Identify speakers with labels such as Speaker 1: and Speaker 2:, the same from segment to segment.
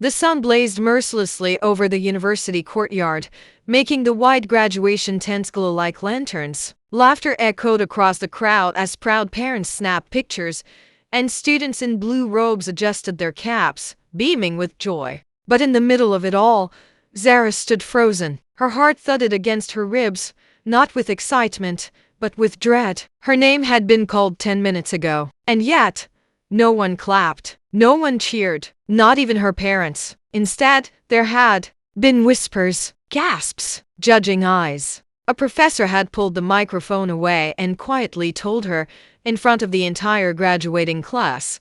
Speaker 1: The sun blazed mercilessly over the university courtyard, making the wide graduation tents glow like lanterns. Laughter echoed across the crowd as proud parents snapped pictures, and students in blue robes adjusted their caps, beaming with joy. But in the middle of it all, Zara stood frozen. Her heart thudded against her ribs, not with excitement, but with dread. Her name had been called 10 minutes ago, and yet, no one clapped. No one cheered, not even her parents. Instead, there had been whispers, gasps, judging eyes. A professor had pulled the microphone away and quietly told her, in front of the entire graduating class,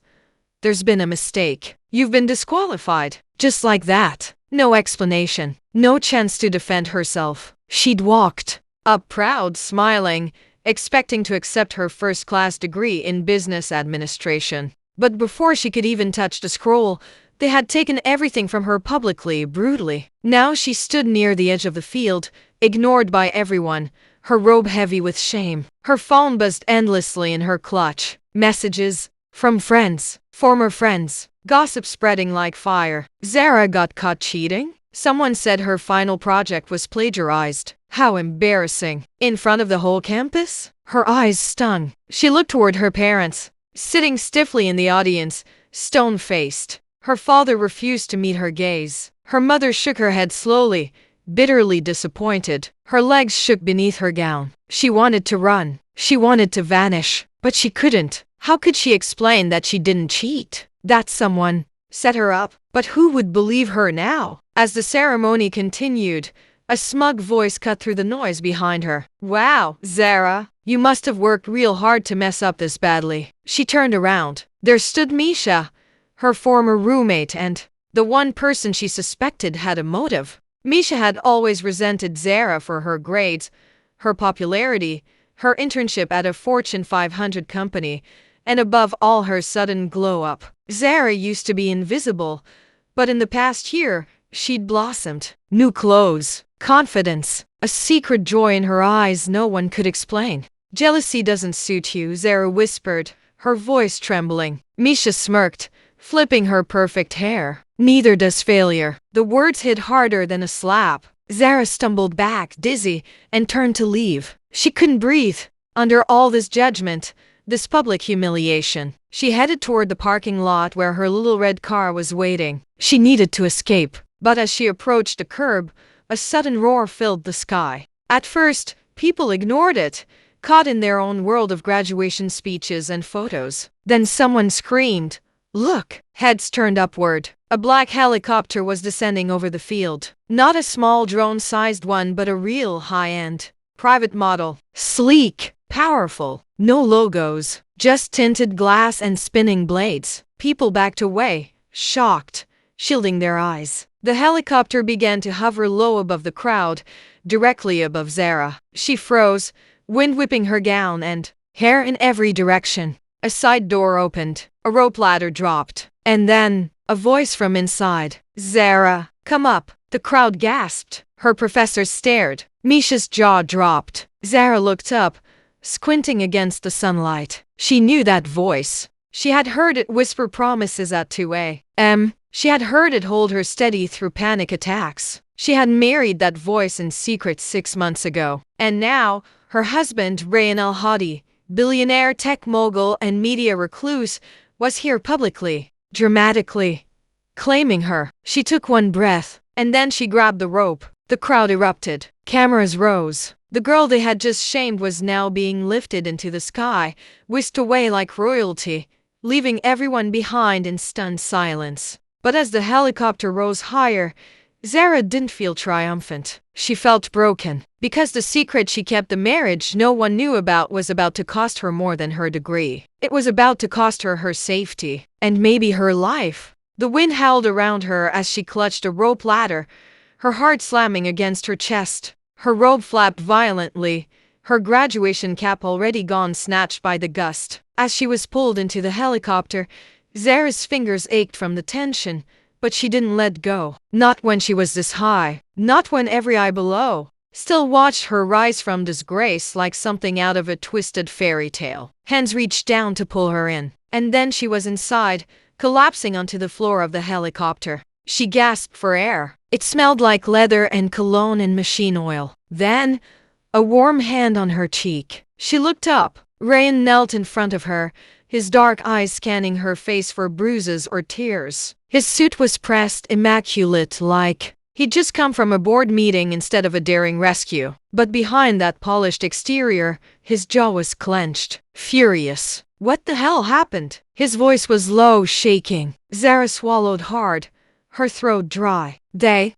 Speaker 1: "There's been a mistake. You've been disqualified." Just like that. No explanation. No chance to defend herself. She'd walked up proud, smiling, expecting to accept her first-class degree in business administration. But before she could even touch the scroll, they had taken everything from her publicly, brutally. Now she stood near the edge of the field, ignored by everyone, her robe heavy with shame. Her phone buzzed endlessly in her clutch. Messages from friends, former friends, gossip spreading like fire. Zara got caught cheating? Someone said her final project was plagiarized. How embarrassing. In front of the whole campus? Her eyes stung. She looked toward her parents, sitting stiffly in the audience, stone-faced. Her father refused to meet her gaze. Her mother shook her head slowly, bitterly disappointed. Her legs shook beneath her gown. She wanted to run. She wanted to vanish. But she couldn't. How could she explain that she didn't cheat? That someone set her up? But who would believe her now? As the ceremony continued, a smug voice cut through the noise behind her. "Wow, Zara, you must have worked real hard to mess up this badly." She turned around. There stood Misha, her former roommate and the one person she suspected had a motive. Misha had always resented Zara for her grades, her popularity, her internship at a Fortune 500 company, and above all her sudden glow-up. Zara used to be invisible, but in the past year, she'd blossomed. New clothes, confidence, a secret joy in her eyes no one could explain. "Jealousy doesn't suit you," Zara whispered, her voice trembling. Misha smirked, flipping her perfect hair. "Neither does failure." The words hit harder than a slap. Zara stumbled back, dizzy, and turned to leave. She couldn't breathe. Under all this judgment, this public humiliation, she headed toward the parking lot where her little red car was waiting. She needed to escape. But as she approached the curb, a sudden roar filled the sky. At first, people ignored it, caught in their own world of graduation speeches and photos. Then someone screamed, "Look!" Heads turned upward. A black helicopter was descending over the field. Not a small drone-sized one, but a real high-end private model. Sleek, powerful, no logos, just tinted glass and spinning blades. People backed away, shocked, shielding their eyes. The helicopter began to hover low above the crowd, directly above Zara. She froze, wind whipping her gown and hair in every direction. A side door opened, a rope ladder dropped, and then a voice from inside. "Zara, come up." The crowd gasped. Her professor stared. Misha's jaw dropped. Zara looked up, squinting against the sunlight. She knew that voice. She had heard it whisper promises at 2 a.m. She had heard it hold her steady through panic attacks. She had married that voice in secret 6 months ago. And now, her husband, Rayan al-Hadi, billionaire tech mogul and media recluse, was here publicly, dramatically, claiming her. She took one breath, and then she grabbed the rope. The crowd erupted. Cameras rose. The girl they had just shamed was now being lifted into the sky, whisked away like royalty, leaving everyone behind in stunned silence. But as the helicopter rose higher, Zara didn't feel triumphant. She felt broken, because the secret she kept, the marriage no one knew about, was about to cost her more than her degree. It was about to cost her her safety, and maybe her life. The wind howled around her as she clutched a rope ladder, her heart slamming against her chest. Her robe flapped violently, her graduation cap already gone, snatched by the gust. As she was pulled into the helicopter, Zara's fingers ached from the tension, but she didn't let go. Not when she was this high. Not when every eye below still watched her rise from disgrace like something out of a twisted fairy tale. Hands reached down to pull her in, and then she was inside, collapsing onto the floor of the helicopter. She gasped for air. It smelled like leather and cologne and machine oil. Then, a warm hand on her cheek. She looked up. Ryan knelt in front of her, his dark eyes scanning her face for bruises or tears. His suit was pressed immaculate, like he'd just come from a board meeting instead of a daring rescue. But behind that polished exterior, his jaw was clenched, furious. What the hell happened? His voice was low, shaking. Zara swallowed hard, her throat dry. They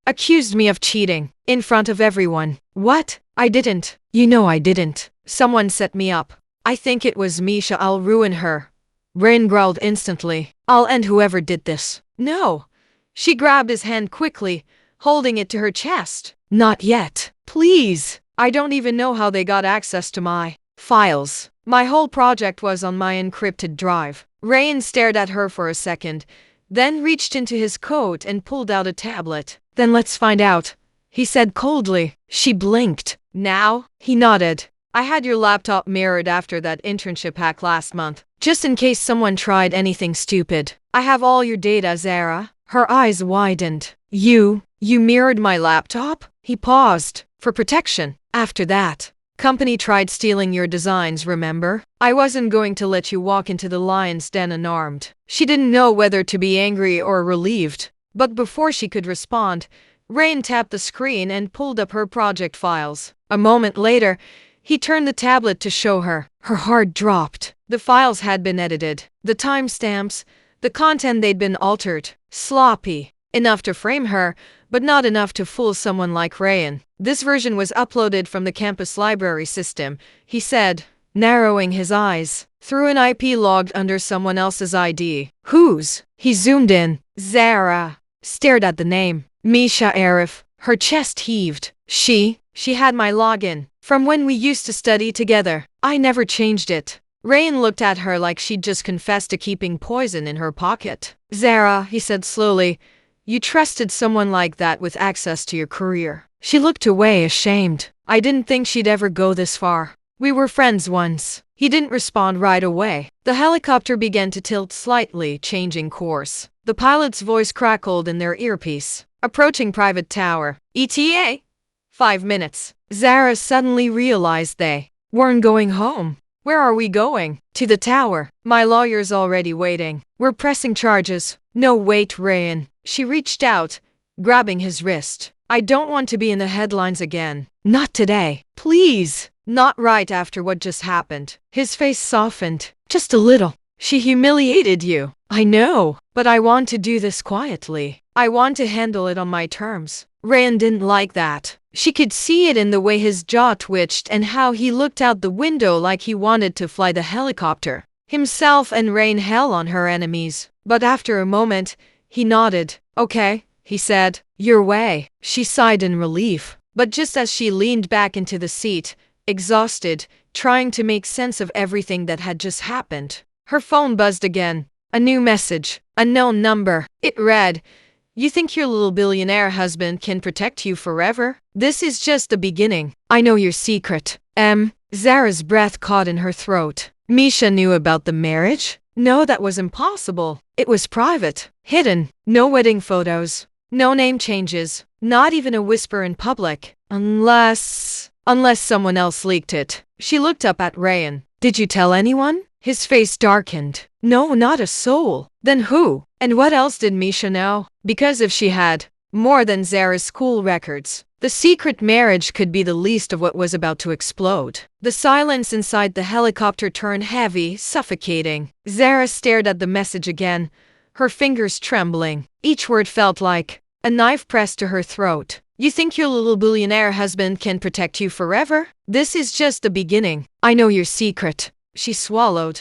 Speaker 1: accused me of cheating. In front of everyone. What? I didn't. You know I didn't. Someone set me up. I think it was Misha. I'll ruin her. Rain growled instantly. I'll end whoever did this. No. She grabbed his hand quickly, holding it to her chest. Not yet. Please. I don't even know how they got access to my files. My whole project was on my encrypted drive. Rain stared at her for a second, then reached into his coat and pulled out a tablet. Then let's find out, he said coldly. She blinked. Now? He nodded. I had your laptop mirrored after that internship hack last month, just in case someone tried anything stupid. I have all your data, Zara. Her eyes widened. You mirrored my laptop? He paused. For protection. After that, company tried stealing your designs, remember? I wasn't going to let you walk into the lion's den unarmed. She didn't know whether to be angry or relieved. But before she could respond, Rain tapped the screen and pulled up her project files. A moment later, he turned the tablet to show her. Her heart dropped. The files had been edited. The timestamps, the content, they'd been altered. Sloppy. Enough to frame her, but not enough to fool someone like Rayan. This version was uploaded from the campus library system, he said, narrowing his eyes. Through an IP logged under someone else's ID. Whose? He zoomed in. Zara. Stared at the name. Misha Arif. Her chest heaved. She had my login. From when we used to study together. I never changed it. Rain looked at her like she'd just confessed to keeping poison in her pocket. Zara, he said slowly, you trusted someone like that with access to your career. She looked away, ashamed. I didn't think she'd ever go this far. We were friends once. He didn't respond right away. The helicopter began to tilt slightly, changing course. The pilot's voice crackled in their earpiece. Approaching private tower. ETA? 5 minutes. Zara suddenly realized they weren't going home. Where are we going? To the tower. My lawyer's already waiting. We're pressing charges. No, wait, Rayan. She reached out, grabbing his wrist. I don't want to be in the headlines again. Not today. Please. Not right after what just happened. His face softened. Just a little. She humiliated you. I know. But I want to do this quietly. I want to handle it on my terms. Rayan didn't like that. She could see it in the way his jaw twitched and how he looked out the window like he wanted to fly the helicopter. Himself and rain hell on her enemies. But after a moment, he nodded. Okay, he said. Your way. She sighed in relief. But just as she leaned back into the seat, exhausted, trying to make sense of everything that had just happened, her phone buzzed again. A new message. Unknown number. It read, you think your little billionaire husband can protect you forever? This is just the beginning. I know your secret. Zara's breath caught in her throat. Misha knew about the marriage? No, that was impossible. It was private. Hidden. No wedding photos. No name changes. Not even a whisper in public. Unless someone else leaked it. She looked up at Rayan. Did you tell anyone? His face darkened. No, not a soul. Then who? And what else did Misha know? Because if she had more than Zara's school records, the secret marriage could be the least of what was about to explode. The silence inside the helicopter turned heavy, suffocating. Zara stared at the message again, her fingers trembling. Each word felt like a knife pressed to her throat. You think your little billionaire husband can protect you forever? This is just the beginning. I know your secret. She swallowed,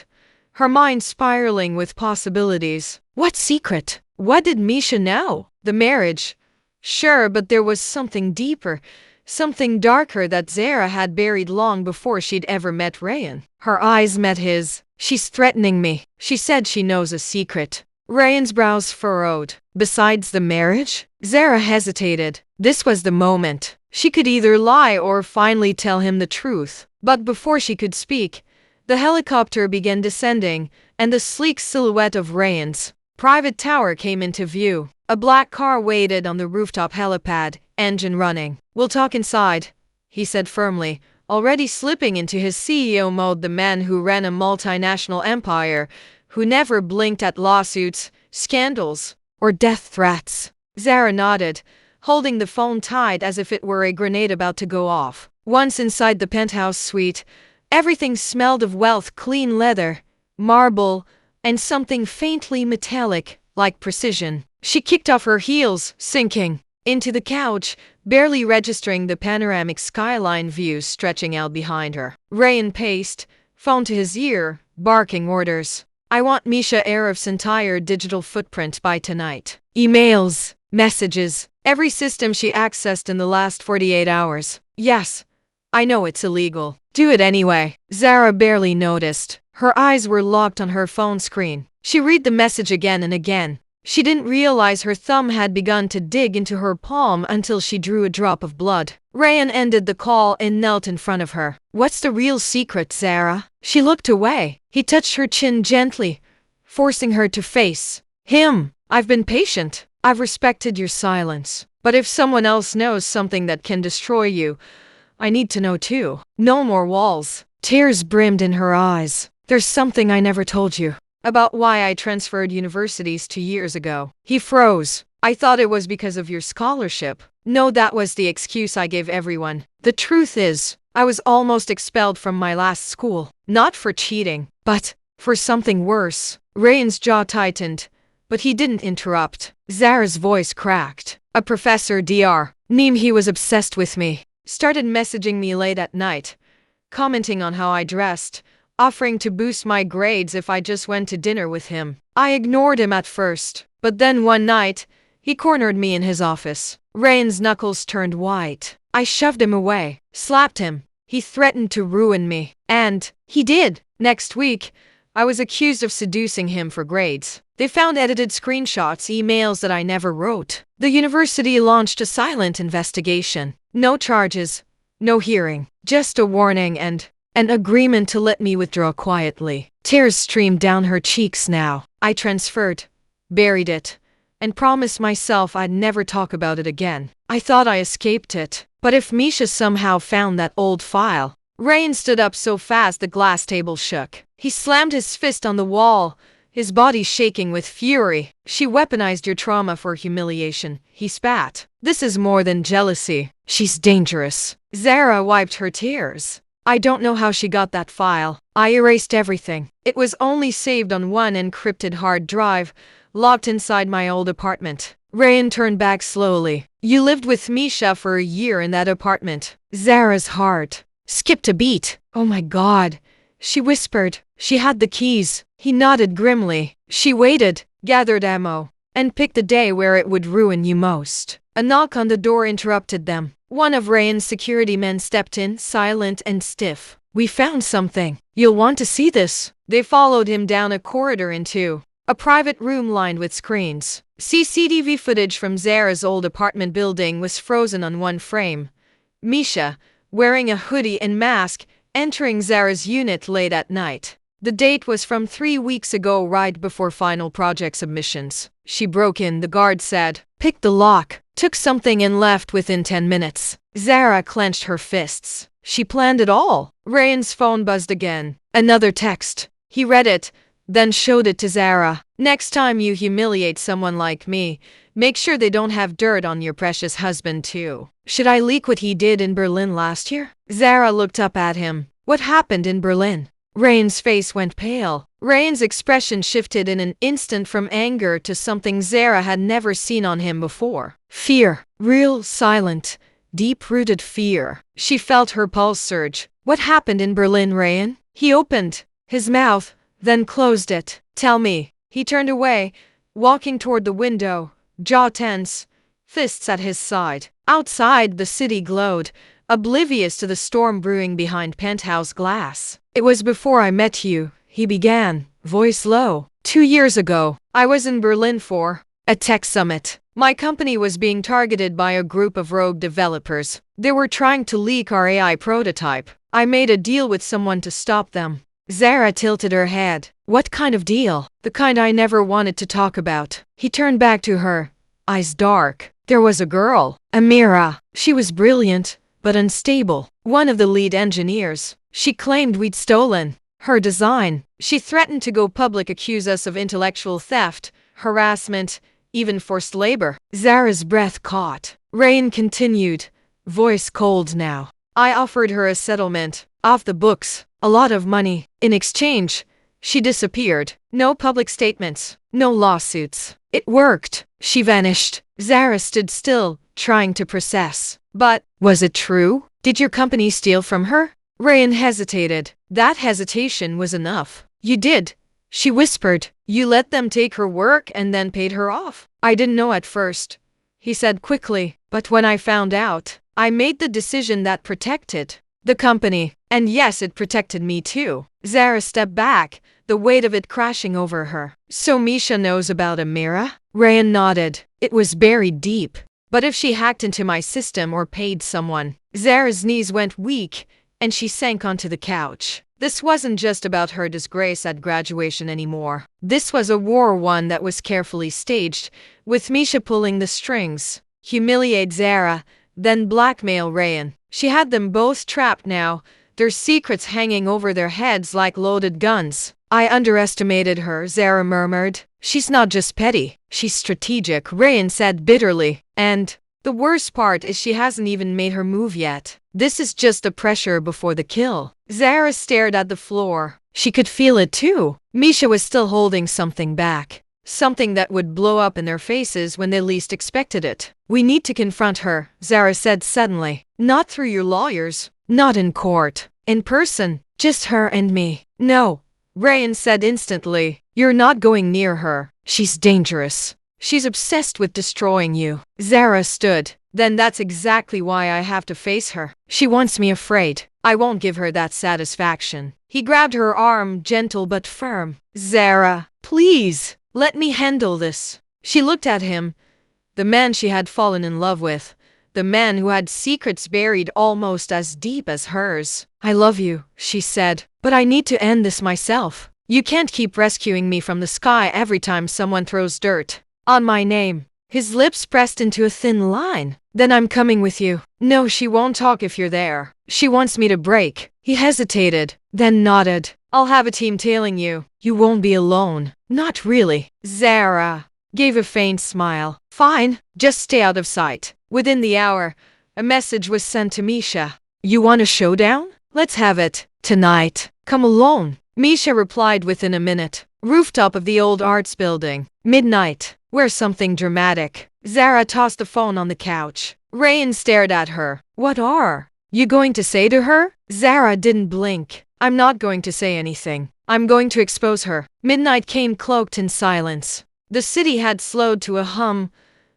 Speaker 1: her mind spiraling with possibilities. What secret? What did Misha know? The marriage. Sure, but there was something deeper, something darker that Zara had buried long before she'd ever met Rayan. Her eyes met his. She's threatening me. She said she knows a secret. Rayan's brows furrowed. Besides the marriage? Zara hesitated. This was the moment. She could either lie or finally tell him the truth. But before she could speak, the helicopter began descending, and the sleek silhouette of Rayan's private tower came into view. A black car waited on the rooftop helipad, engine running. "We'll talk inside," he said firmly, already slipping into his CEO mode, the man who ran a multinational empire, who never blinked at lawsuits, scandals, or death threats. Zara nodded, holding the phone tight as if it were a grenade about to go off. Once inside the penthouse suite, everything smelled of wealth, clean leather, marble, and something faintly metallic, like precision. She kicked off her heels, sinking into the couch, barely registering the panoramic skyline views stretching out behind her. Rayan paced, phone to his ear, barking orders. "I want Misha Arif's entire digital footprint by tonight. Emails, messages, every system she accessed in the last 48 hours. Yes, I know it's illegal. Do it anyway." Zara barely noticed. Her eyes were locked on her phone screen. She read the message again and again. She didn't realize her thumb had begun to dig into her palm until she drew a drop of blood. Rayan ended the call and knelt in front of her. "What's the real secret, Zara?" She looked away. He touched her chin gently, forcing her to face him. "I've been patient. I've respected your silence. But if someone else knows something that can destroy you, I need to know too." No more walls. Tears brimmed in her eyes. "There's something I never told you. About why I transferred universities 2 years ago." He froze. "I thought it was because of your scholarship." "No, that was the excuse I gave everyone. The truth is, I was almost expelled from my last school. Not for cheating, but for something worse." Rayan's jaw tightened, but he didn't interrupt. Zara's voice cracked. "A professor, Dr. Neem, he was obsessed with me. Started messaging me late at night, commenting on how I dressed, offering to boost my grades if I just went to dinner with him. I ignored him at first, but then one night, he cornered me in his office." Rayan's knuckles turned white. "I shoved him away, slapped him. He threatened to ruin me. And he did. Next week, I was accused of seducing him for grades. They found edited screenshots, emails that I never wrote. The university launched a silent investigation. No charges, no hearing, just a warning and an agreement to let me withdraw quietly." Tears streamed down her cheeks now. "I transferred, buried it, and promised myself I'd never talk about it again. I thought I escaped it. But if Misha somehow found that old file..." Rayan stood up so fast the glass table shook. He slammed his fist on the wall, his body shaking with fury. "She weaponized your trauma for humiliation," he spat. "This is more than jealousy. She's dangerous." Zara wiped her tears. "I don't know how she got that file. I erased everything. It was only saved on one encrypted hard drive, locked inside my old apartment." Rayan turned back slowly. "You lived with Misha for a year in that apartment." Zara's heart skipped a beat. "Oh my God," she whispered. "She had the keys." He nodded grimly. "She waited, gathered ammo, and picked the day where it would ruin you most." A knock on the door interrupted them. One of Rayan's security men stepped in, silent and stiff. "We found something. You'll want to see this." They followed him down a corridor into a private room lined with screens. CCTV footage from Zara's old apartment building was frozen on one frame. Misha, wearing a hoodie and mask, entering Zara's unit late at night. The date was from 3 weeks ago, right before final project submissions. She broke in, the guard said, picked the lock, took something and left within 10 minutes. Zara clenched her fists. She planned it all. Rayan's phone buzzed again. Another text. He read it, then showed it to Zara. "Next time you humiliate someone like me, make sure they don't have dirt on your precious husband too." Should I leak what he did in Berlin last year? Zara looked up at him. What happened in Berlin? Rayan's face went pale. Rayan's expression shifted in an instant from anger to something Zara had never seen on him before. Fear. Real, silent, deep-rooted fear. She felt her pulse surge. "What happened in Berlin, Rayan?" He opened his mouth, then closed it. "Tell me." He turned away, walking toward the window, jaw tense, fists at his side. Outside, the city glowed, oblivious to the storm brewing behind penthouse glass. "It was before I met you," he began, voice low. 2 years ago, I was in Berlin for a tech summit. My company was being targeted by a group of rogue developers. They were trying to leak our AI prototype. I made a deal with someone to stop them." Zara tilted her head. "What kind of deal?" The kind I never wanted to talk about. He turned back to her, eyes dark. There was a girl, Amira. She was brilliant, but unstable. One of the lead engineers. She claimed we'd stolen her design. She threatened to go public, accuse us of intellectual theft, harassment, even forced labor. Zara's breath caught. Rayan continued, voice cold now. I offered her a settlement, off the books, a lot of money. In exchange, she disappeared. No public statements, no lawsuits. It worked. She vanished. Zara stood still, trying to process. But, was it true? Did your company steal from her? Rayan hesitated. That hesitation was enough. You did, she whispered. You let them take her work and then paid her off. I didn't know at first, he said quickly. But when I found out, I made the decision that protected the company. And yes, it protected me too. Zara stepped back, the weight of it crashing over her. So Misha knows about Amira? Rayan nodded. It was buried deep. But if she hacked into my system or paid someone. Zara's knees went weak, and she sank onto the couch. This wasn't just about her disgrace at graduation anymore. This was a war, one that was carefully staged, with Misha pulling the strings. Humiliate Zara, then blackmail Rayan. She had them both trapped now, their secrets hanging over their heads like loaded guns. I underestimated her, Zara murmured. She's not just petty, she's strategic, Rayan said bitterly. And the worst part is she hasn't even made her move yet. This is just the pressure before the kill. Zara stared at the floor. She could feel it too. Misha was still holding something back. Something that would blow up in their faces when they least expected it. We need to confront her, Zara said suddenly. Not through your lawyers. Not in court. In person. Just her and me. No, Rayan said instantly. You're not going near her. She's dangerous. She's obsessed with destroying you. Zara stood. Then that's exactly why I have to face her. She wants me afraid. I won't give her that satisfaction. He grabbed her arm, gentle but firm. Zara, please, let me handle this. She looked at him, the man she had fallen in love with, the man who had secrets buried almost as deep as hers. I love you, she said, but I need to end this myself. You can't keep rescuing me from the sky every time someone throws dirt on my name. His lips pressed into a thin line. Then I'm coming with you. No, she won't talk if you're there. She wants me to break. He hesitated, then nodded. I'll have a team tailing you. You won't be alone. Not really. Zara gave a faint smile. Fine, just stay out of sight. Within the hour, a message was sent to Misha. You want a showdown? Let's have it. Tonight. Come alone. Misha replied within a minute. Rooftop of the old arts building. Midnight. Wear something dramatic. Zara tossed the phone on the couch. Rayan stared at her. What are you going to say to her? Zara didn't blink. I'm not going to say anything. I'm going to expose her. Midnight came cloaked in silence. The city had slowed to a hum,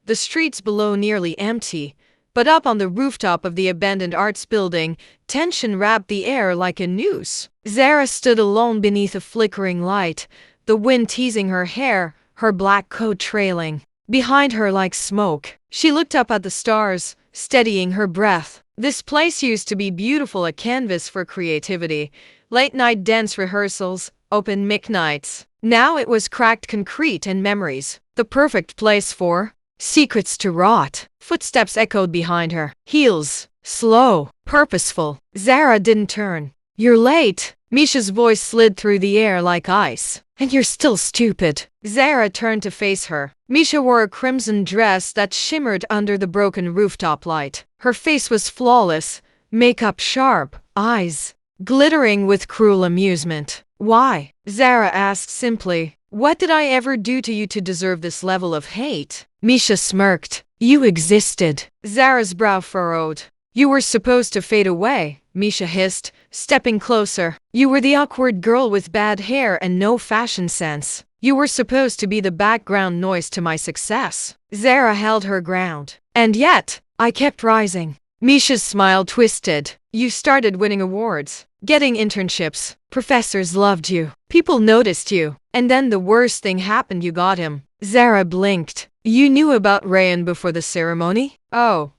Speaker 1: the streets below nearly empty, but up on the rooftop of the abandoned arts building, tension wrapped the air like a noose. Zara stood alone beneath a flickering light, the wind teasing her hair, her black coat trailing behind her like smoke. She looked up at the stars, steadying her breath. This place used to be beautiful, a canvas for creativity, late-night dance rehearsals, open mic nights. Now it was cracked concrete and memories, the perfect place for secrets to rot. Footsteps echoed behind her, heels, slow, purposeful. Zara didn't turn. You're late. Misha's voice slid through the air like ice. And you're still stupid. Zara turned to face her. Misha wore a crimson dress that shimmered under the broken rooftop light. Her face was flawless, makeup sharp, eyes glittering with cruel amusement. Why? Zara asked simply. What did I ever do to you to deserve this level of hate? Misha smirked. You existed. Zara's brow furrowed. You were supposed to fade away, Misha hissed, stepping closer. You were the awkward girl with bad hair and no fashion sense. You were supposed to be the background noise to my success. Zara held her ground. And yet, I kept rising. Misha's smile twisted. You started winning awards, getting internships. Professors loved you. People noticed you. And then the worst thing happened, you got him. Zara blinked. You knew about Rayan before the ceremony? Oh.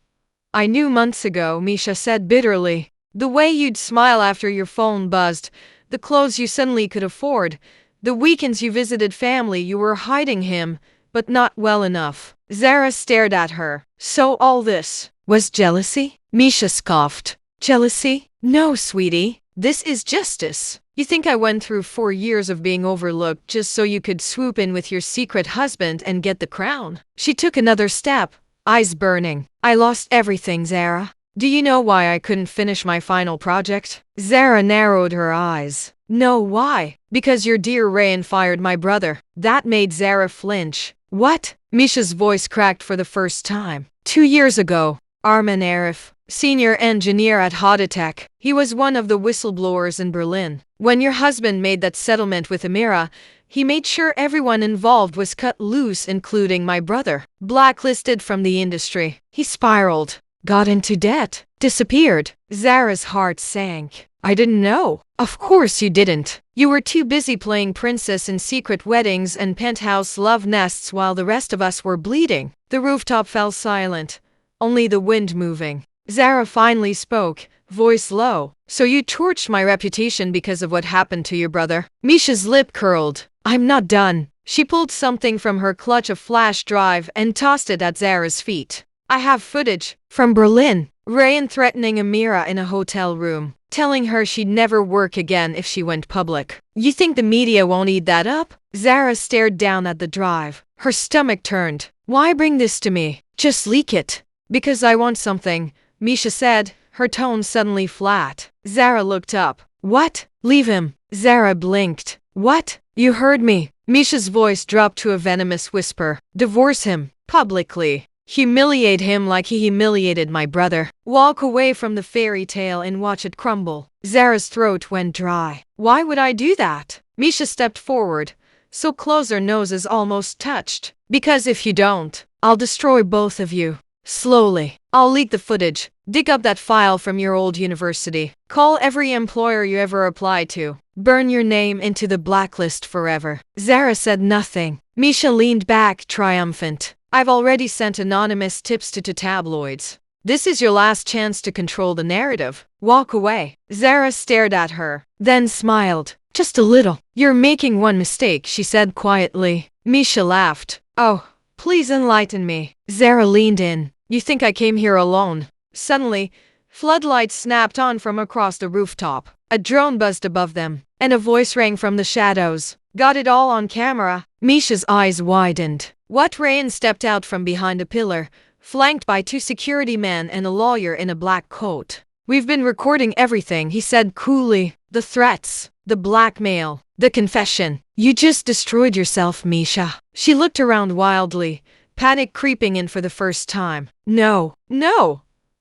Speaker 1: I knew months ago, Misha said bitterly. The way you'd smile after your phone buzzed, the clothes you suddenly could afford, The weekends you visited family, you were hiding him, but not well enough. Zara stared at her. So all this was jealousy? Misha scoffed. Jealousy? No, sweetie. This is justice. You think I went through 4 years of being overlooked just so you could swoop in with your secret husband and get the crown? She took another step, eyes burning. I lost everything, Zara. Do you know why I couldn't finish my final project? Zara narrowed her eyes. No, why? Because your dear Rayan fired my brother. That made Zara flinch. What? Misha's voice cracked for the first time. 2 years ago, Arman Arif, senior engineer at Hoditech, he was one of the whistleblowers in Berlin. When your husband made that settlement with Amira, he made sure everyone involved was cut loose, including my brother. Blacklisted from the industry. He spiraled, got into debt, disappeared. Zara's heart sank. I didn't know. Of course you didn't. You were too busy playing princess in secret weddings and penthouse love nests while the rest of us were bleeding. The rooftop fell silent, only the wind moving. Zara finally spoke, voice low. So you torched my reputation because of what happened to your brother? Misha's lip curled. I'm not done. She pulled something from her clutch, a flash drive, and tossed it at Zara's feet. I have footage from Berlin. Rayan threatening Amira in a hotel room, telling her she'd never work again if she went public. You think the media won't eat that up? Zara stared down at the drive. Her stomach turned. Why bring this to me? Just leak it. Because I want something, Misha said, her tone suddenly flat. Zara looked up. What? Leave him. Zara blinked. What? You heard me. Misha's voice dropped to a venomous whisper. Divorce him. Publicly. Humiliate him like he humiliated my brother. Walk away from the fairy tale and watch it crumble. Zara's throat went dry. Why would I do that? Misha stepped forward, so close her noses almost touched. Because if you don't, I'll destroy both of you. Slowly. I'll leak the footage, dig up that file from your old university, call every employer you ever applied to, burn your name into the blacklist forever. Zara said nothing. Misha leaned back, triumphant. I've already sent anonymous tips to tabloids. This is your last chance to control the narrative. Walk away. Zara stared at her, then smiled. Just a little. You're making one mistake, she said quietly. Misha laughed. Oh, please enlighten me. Zara leaned in. You think I came here alone? Suddenly, floodlights snapped on from across the rooftop. A drone buzzed above them, and a voice rang from the shadows. Got it all on camera. Misha's eyes widened. What? Rayan stepped out from behind a pillar, flanked by 2 security men and a lawyer in a black coat. We've been recording everything, he said coolly. The threats, the blackmail, the confession. You just destroyed yourself, Misha. She looked around wildly, panic creeping in for the first time. No.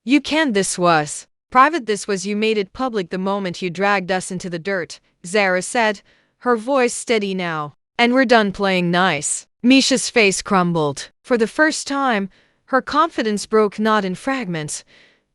Speaker 1: You can't. This was private. This was you made it public the moment you dragged us into the dirt, Zara said, her voice steady now. And we're done playing nice. Misha's face crumbled. For the first time, her confidence broke not in fragments,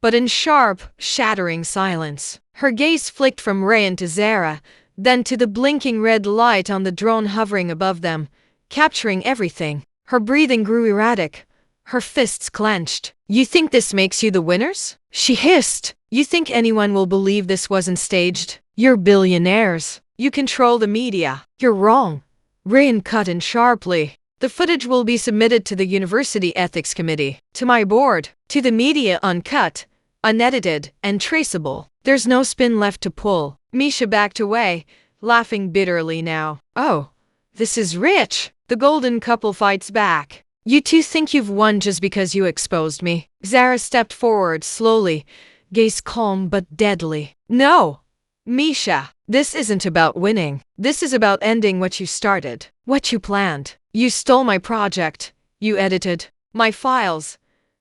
Speaker 1: but in sharp, shattering silence. Her gaze flicked from Rayan to Zara, then to the blinking red light on the drone hovering above them, capturing everything. Her breathing grew erratic, her fists clenched. You think this makes you the winners? She hissed. You think anyone will believe this wasn't staged? You're billionaires. You control the media. You're wrong. Rayan cut in sharply. The footage will be submitted to the University Ethics Committee, to my board, to the media, uncut, unedited, and traceable. There's no spin left to pull. Misha backed away, laughing bitterly now. Oh, this is rich. The golden couple fights back. You two think you've won just because you exposed me. Zara stepped forward slowly, gaze calm but deadly. No, Misha, this isn't about winning. This is about ending what you started, what you planned. You stole my project, you edited my files,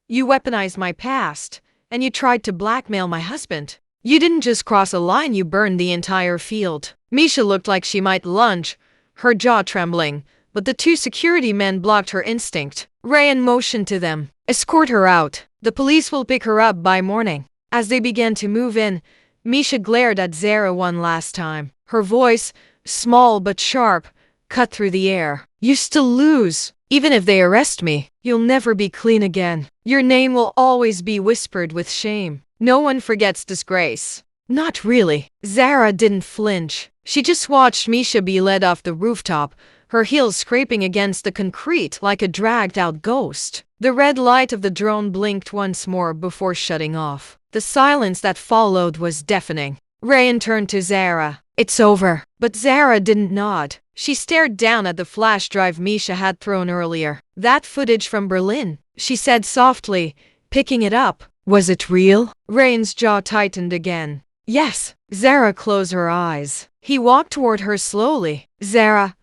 Speaker 1: you weaponized my past, and you tried to blackmail my husband. You didn't just cross a line, you burned the entire field. Misha looked like she might lunge, her jaw trembling, but the 2 security men blocked her instinct. Rayan motioned to them. Escort her out. The police will pick her up by morning. As they began to move in, Misha glared at Zara one last time. Her voice, small but sharp, cut through the air. You still lose. Even if they arrest me, you'll never be clean again. Your name will always be whispered with shame. No one forgets disgrace. Not really. Zara didn't flinch. She just watched Misha be led off the rooftop, her heels scraping against the concrete like a dragged-out ghost. The red light of the drone blinked once more before shutting off. The silence that followed was deafening. Ryan turned to Zara. "It's over." But Zara didn't nod. She stared down at the flash drive Misha had thrown earlier. "That footage from Berlin," she said softly, picking it up. "Was it real?" Ryan's jaw tightened again. "Yes." Zara closed her eyes. He walked toward her slowly. "Zara,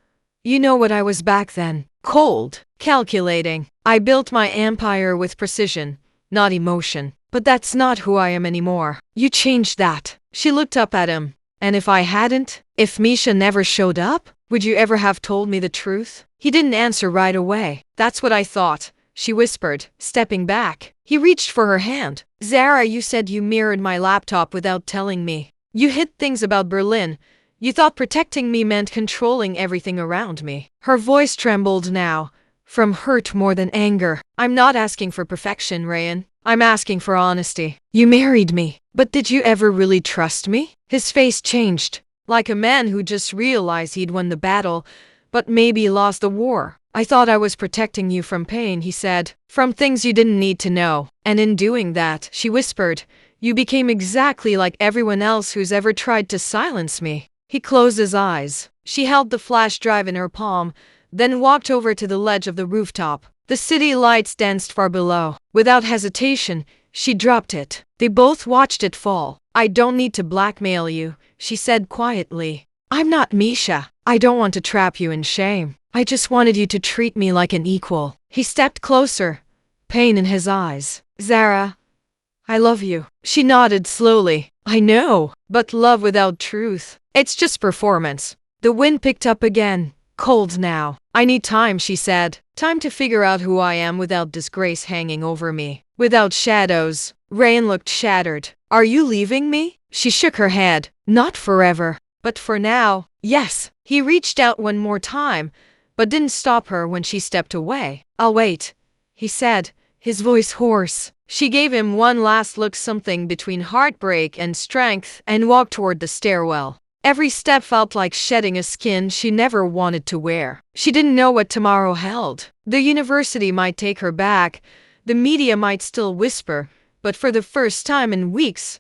Speaker 1: you know what I was back then. Cold, calculating. I built my empire with precision, not emotion. But that's not who I am anymore. You changed that." She looked up at him. "And if I hadn't? If Misha never showed up? Would you ever have told me the truth?" He didn't answer right away. "That's what I thought," she whispered, stepping back. He reached for her hand. "Zara, you said you mirrored my laptop without telling me. You hid things about Berlin. You thought protecting me meant controlling everything around me." Her voice trembled now, from hurt more than anger. "I'm not asking for perfection, Ryan. I'm asking for honesty. You married me, but did you ever really trust me?" His face changed, like a man who just realized he'd won the battle, but maybe lost the war. "I thought I was protecting you from pain," he said, "from things you didn't need to know. And in doing that," she whispered, "you became exactly like everyone else who's ever tried to silence me." He closed his eyes. She held the flash drive in her palm, then walked over to the ledge of the rooftop. The city lights danced far below. Without hesitation, she dropped it. They both watched it fall. "I don't need to blackmail you," she said quietly. "I'm not Misha. I don't want to trap you in shame. I just wanted you to treat me like an equal." He stepped closer, pain in his eyes. "Zara, I love you." She nodded slowly. "I know, but love without truth, it's just performance." The wind picked up again, cold now. "I need time," she said. "Time to figure out who I am without disgrace hanging over me. Without shadows." Ryan looked shattered. "Are you leaving me?" She shook her head. "Not forever. But for now, yes." He reached out one more time, but didn't stop her when she stepped away. "I'll wait," he said, his voice hoarse. She gave him one last look, something between heartbreak and strength, and walked toward the stairwell. Every step felt like shedding a skin she never wanted to wear. She didn't know what tomorrow held. The university might take her back, the media might still whisper, but for the first time in weeks,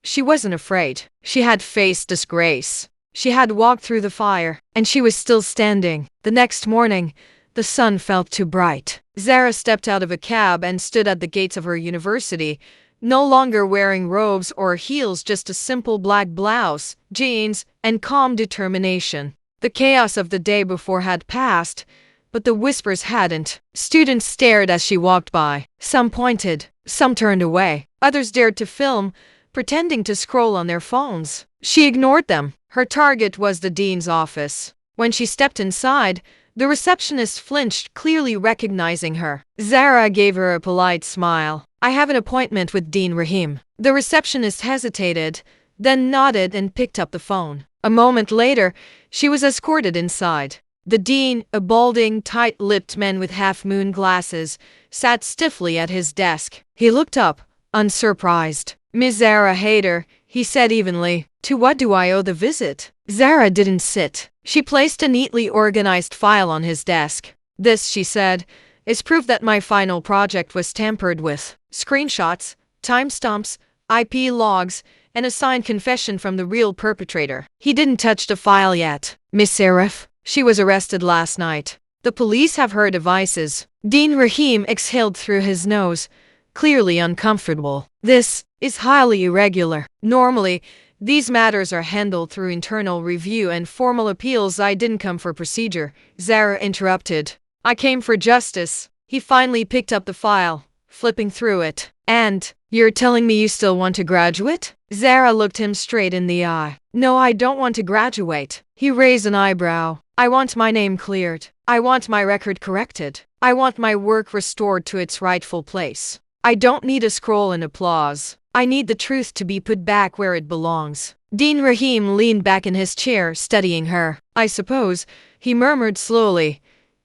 Speaker 1: she wasn't afraid. She had faced disgrace. She had walked through the fire, and she was still standing. The next morning, the sun felt too bright. Zara stepped out of a cab and stood at the gates of her university, no longer wearing robes or heels, just a simple black blouse, jeans, and calm determination. The chaos of the day before had passed, but the whispers hadn't. Students stared as she walked by. Some pointed, some turned away. Others dared to film, pretending to scroll on their phones. She ignored them. Her target was the dean's office. When she stepped inside, the receptionist flinched, clearly recognizing her. Zara gave her a polite smile. "I have an appointment with Dean Rahim." The receptionist hesitated, then nodded and picked up the phone. A moment later, she was escorted inside. The dean, a balding, tight-lipped man with half-moon glasses, sat stiffly at his desk. He looked up, unsurprised. "Miss Zara Haider," he said evenly. "To what do I owe the visit?" Zara didn't sit. She placed a neatly organized file on his desk. "This," she said, "is proof that my final project was tampered with. Screenshots, timestamps, IP logs, and a signed confession from the real perpetrator." He didn't touch the file yet. "Miss Serif, she was arrested last night. The police have her devices." Dean Rahim exhaled through his nose, clearly uncomfortable. "This is highly irregular. Normally, these matters are handled through internal review and formal appeals." "I didn't come for procedure," Zara interrupted. "I came for justice." He finally picked up the file, flipping through it. "And you're telling me you still want to graduate?" Zara looked him straight in the eye. "No, I don't want to graduate." He raised an eyebrow. "I want my name cleared. I want my record corrected. I want my work restored to its rightful place. I don't need a scroll and applause. I need the truth to be put back where it belongs." Dean Rahim leaned back in his chair, studying her. "I suppose," he murmured slowly,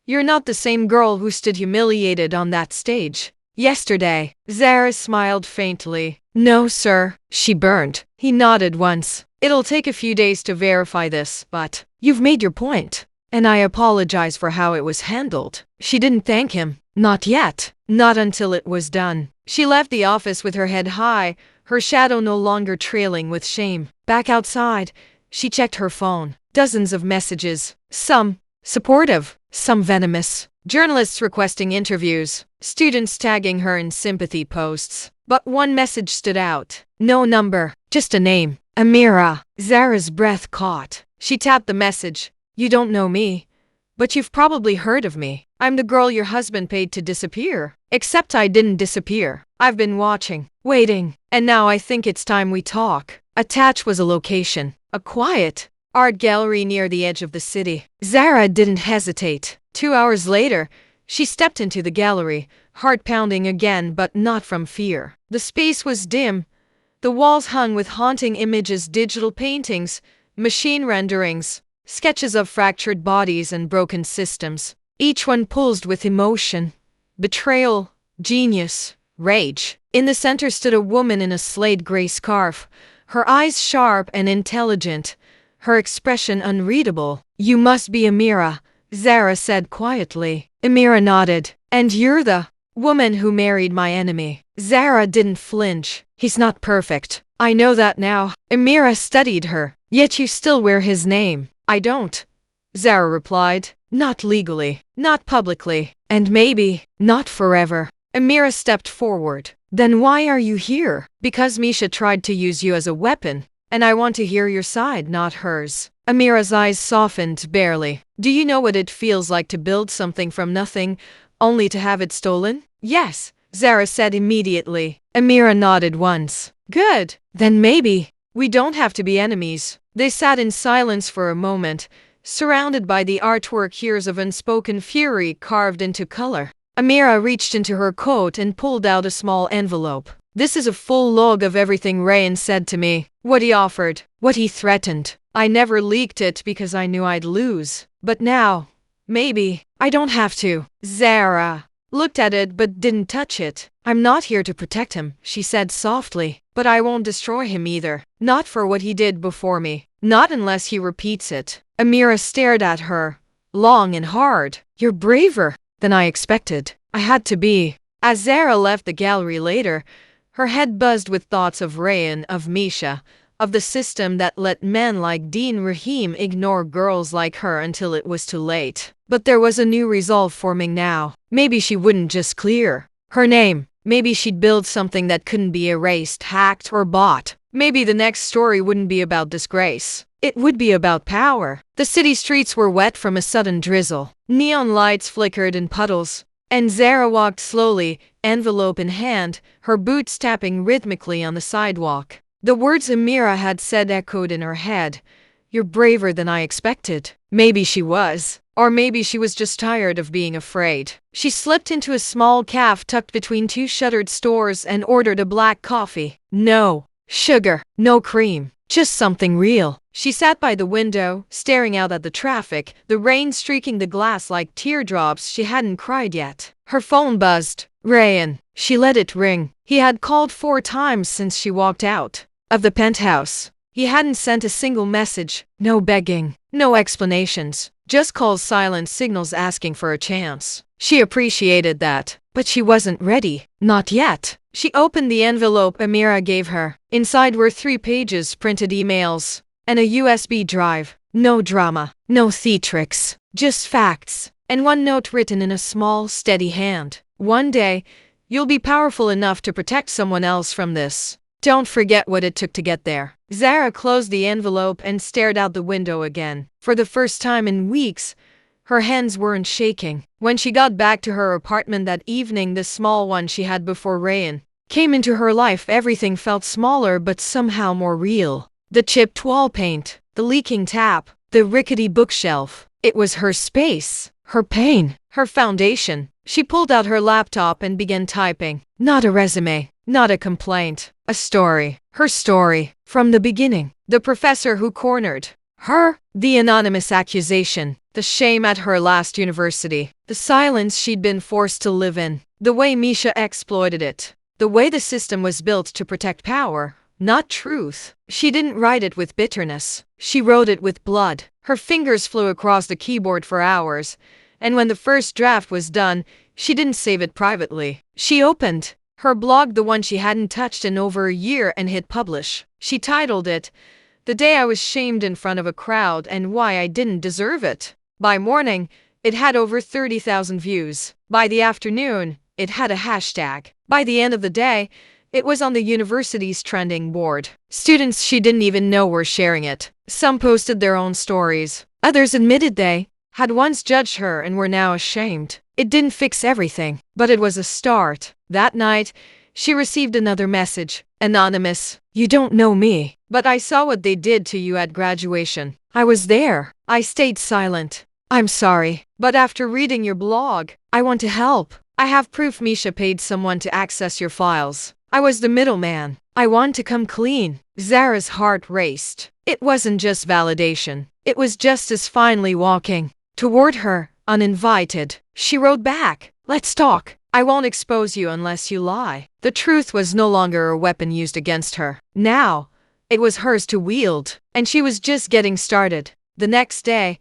Speaker 1: "you're not the same girl who stood humiliated on that stage." Yesterday. Zara smiled faintly. No, sir. She burned. He nodded once. It'll take a few days to verify this, but you've made your point. And I apologize for how it was handled. She didn't thank him. Not yet. Not until it was done. She left the office with her head high, her shadow no longer trailing with shame. Back outside, she checked her phone. Dozens of messages. Some supportive, some venomous. Journalists requesting interviews. Students tagging her in sympathy posts. But one message stood out. No number, just a name. Amira. Zara's breath caught. She tapped the message. You don't know me, but you've probably heard of me. I'm the girl your husband paid to disappear. Except I didn't disappear. I've been watching, waiting, and now I think it's time we talk. Attached was a location, a quiet art gallery near the edge of the city. Zara didn't hesitate. 2 hours later, she stepped into the gallery, heart pounding again, but not from fear. The space was dim. The walls hung with haunting images, digital paintings, machine renderings, sketches of fractured bodies and broken systems, each one pulsed with emotion, betrayal, genius, rage. In the center stood a woman in a slate gray scarf, her eyes sharp and intelligent, her expression unreadable. You must be Amira, Zara said quietly. Amira nodded. And you're the woman who married my enemy. Zara didn't flinch. He's not perfect. I know that now. Amira studied her. Yet you still wear his name. I don't, Zara replied. Not legally, not publicly, and maybe not forever. Amira stepped forward. Then why are you here? Because Misha tried to use you as a weapon, and I want to hear your side, not hers. Amira's eyes softened barely. Do you know what it feels like to build something from nothing, only to have it stolen? Yes, Zara said immediately. Amira nodded once. Good, then maybe we don't have to be enemies. They sat in silence for a moment, surrounded by the artwork, years of unspoken fury carved into color. Amira reached into her coat and pulled out a small envelope. This is a full log of everything Rayan said to me, what he offered, what he threatened. I never leaked it because I knew I'd lose. But now, maybe, I don't have to. Zara looked at it but didn't touch it. I'm not here to protect him, she said softly. But I won't destroy him either. Not for what he did before me. Not unless he repeats it. Amira stared at her, long and hard. You're braver than I expected. I had to be. As Zara left the gallery later, her head buzzed with thoughts of Rayan, of Misha, of the system that let men like Dean Rahim ignore girls like her until it was too late. But there was a new resolve forming now. Maybe she wouldn't just clear her name. Maybe she'd build something that couldn't be erased, hacked, or bought. Maybe the next story wouldn't be about disgrace. It would be about power. The city streets were wet from a sudden drizzle. Neon lights flickered in puddles, and Zara walked slowly, envelope in hand, her boots tapping rhythmically on the sidewalk. The words Amira had said echoed in her head. You're braver than I expected. Maybe she was. Or maybe she was just tired of being afraid. She slipped into a small cafe tucked between two shuttered stores and ordered a black coffee. No sugar, no cream, just something real. She sat by the window, staring out at the traffic, the rain streaking the glass like teardrops. She hadn't cried yet. Her phone buzzed. Rayan. She let it ring. He had called 4 times since she walked out of the penthouse. He hadn't sent a single message, no begging, no explanations, just calls, silent signals asking for a chance. She appreciated that, but she wasn't ready, not yet. She opened the envelope Amira gave her. Inside were 3 pages, printed emails, and a USB drive. No drama, no theatrics, just facts, and one note written in a small, steady hand. One day, you'll be powerful enough to protect someone else from this. Don't forget what it took to get there. Zara closed the envelope and stared out the window again. For the first time in weeks, her hands weren't shaking. When she got back to her apartment that evening, the small one she had before Rayan came into her life, everything felt smaller but somehow more real. The chipped wall paint, the leaking tap, the rickety bookshelf. It was her space, her pain, her foundation. She pulled out her laptop and began typing. Not a resume, not a complaint, a story. Her story, from the beginning. The professor who cornered her, the anonymous accusation, the shame at her last university, The silence she'd been forced to live in. The way Misha exploited it. The way the system was built to protect power, not truth. She didn't write it with bitterness. She wrote it with blood. Her fingers flew across the keyboard for hours, and when the first draft was done, she didn't save it privately. She opened her blog, the one she hadn't touched in over a year, and hit publish. She titled it, "The Day I Was Shamed in Front of a Crowd and Why I Didn't Deserve It." By morning, it had over 30,000 views. By the afternoon, it had a hashtag. By the end of the day, it was on the university's trending board. Students she didn't even know were sharing it. Some posted their own stories. Others admitted they had once judged her and were now ashamed. It didn't fix everything, but it was a start. That night, she received another message. Anonymous, "You don't know me, but I saw what they did to you at graduation. I was there. I stayed silent. I'm sorry, but after reading your blog, I want to help. I have proof Misha paid someone to access your files. I was the middleman. I want to come clean." Zara's heart raced. It wasn't just validation. It was justice finally walking toward her, uninvited. She wrote back, "Let's talk. I won't expose you unless you lie." The truth was no longer a weapon used against her. Now, it was hers to wield, and she was just getting started. The next day,